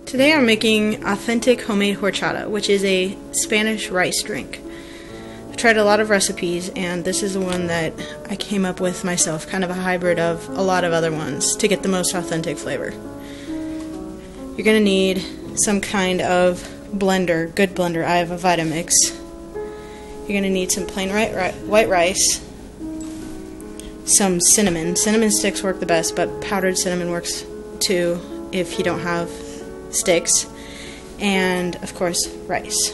Today I'm making authentic homemade horchata, which is a Spanish rice drink. I've tried a lot of recipes, and this is the one that I came up with myself, kind of a hybrid of a lot of other ones to get the most authentic flavor. You're going to need some kind of blender, good blender. I have a Vitamix. You're going to need some plain white rice, some cinnamon. Cinnamon sticks work the best, but powdered cinnamon works too if you don't have sticks, and of course rice.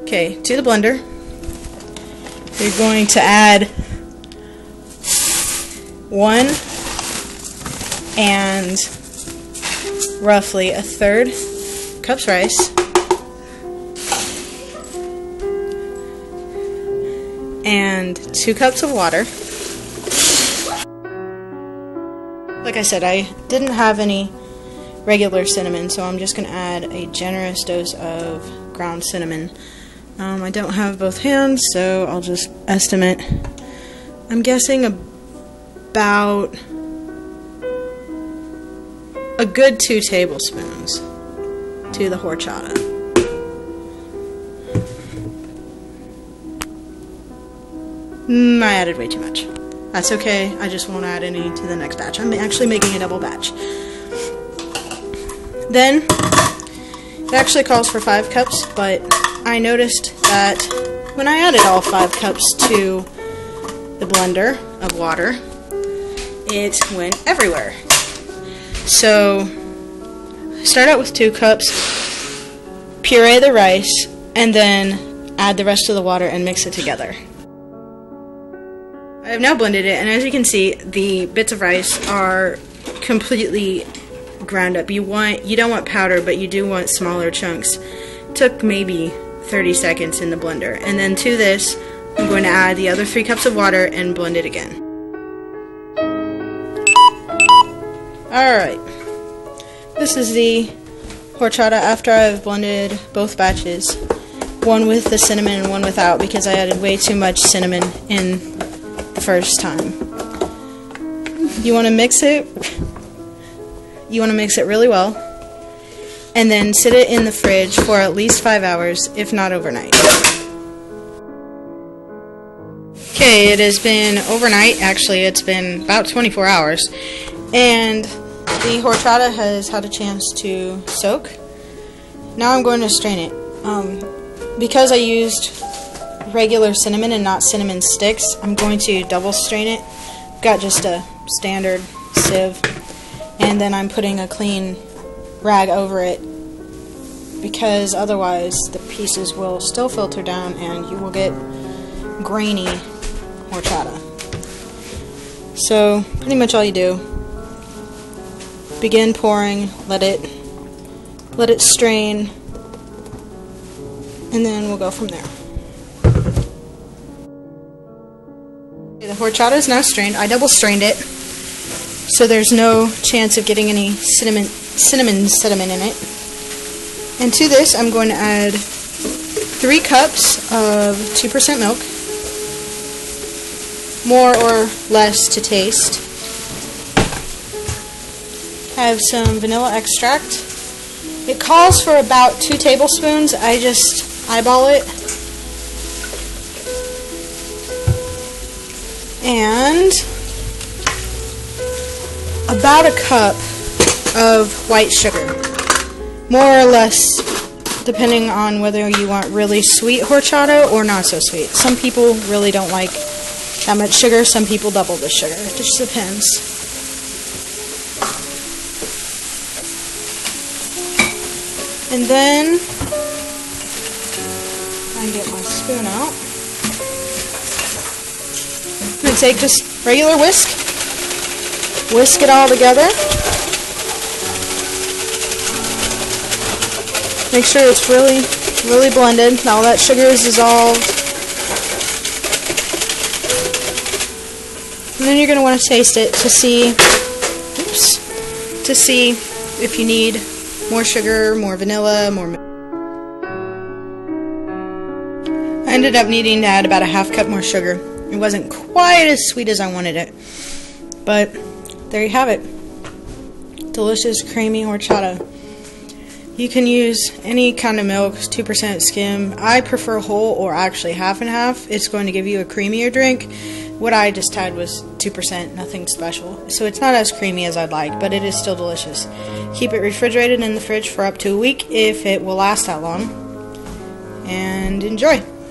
Okay, to the blender you're going to add 1 and roughly 1/3 cups rice and 2 cups of water. Like I said, I didn't have any regular cinnamon, so I'm just going to add a generous dose of ground cinnamon. I don't have both hands, so I'll just estimate. I'm guessing about a good 2 tablespoons to the horchata. I added way too much. That's okay, I just won't add any to the next batch. I'm actually making a double batch. Then, it actually calls for 5 cups, but I noticed that when I added all 5 cups to the blender of water, it went everywhere. So, start out with 2 cups, puree the rice, and then add the rest of the water and mix it together. I have now blended it, and as you can see, the bits of rice are completely ground up. You don't want powder, but you do want smaller chunks. It took maybe 30 seconds in the blender. And then to this, I'm going to add the other 3 cups of water and blend it again. Alright, this is the horchata after I've blended both batches. One with the cinnamon and one without, because I added way too much cinnamon in first time. You want to mix it really well, and then sit it in the fridge for at least 5 hours, if not overnight. Okay, it has been overnight. Actually, it's been about 24 hours, and the horchata has had a chance to soak. Now I'm going to strain it. Because I used regular cinnamon and not cinnamon sticks, I'm going to double strain it. I've got just a standard sieve, and then I'm putting a clean rag over it, because otherwise the pieces will still filter down and you will get grainy horchata. So pretty much all you do, begin pouring, let it strain, and then we'll go from there. The horchata is now strained. I double strained it, so there's no chance of getting any cinnamon sediment in it. And to this, I'm going to add 3 cups of 2% milk, more or less to taste. I have some vanilla extract. It calls for about 2 tablespoons. I just eyeball it. And about a cup of white sugar, more or less, depending on whether you want really sweet horchata or not so sweet. Some people really don't like that much sugar, some people double the sugar. It just depends. And then I get my spoon out. I'm going to take just regular whisk it all together. Make sure it's really blended. All that sugar is dissolved. And then you're going to want to taste it to see if you need more sugar, more vanilla, more. I ended up needing to add about a ½ cup more sugar. It wasn't quite as sweet as I wanted it, but there you have it. delicious creamy horchata. You can use any kind of milk, 2% skim. I prefer whole or actually half and half. It's going to give you a creamier drink. What I just had was 2%, nothing special. So it's not as creamy as I'd like, but it is still delicious. Keep it refrigerated in the fridge for up to a week if it will last that long. And enjoy!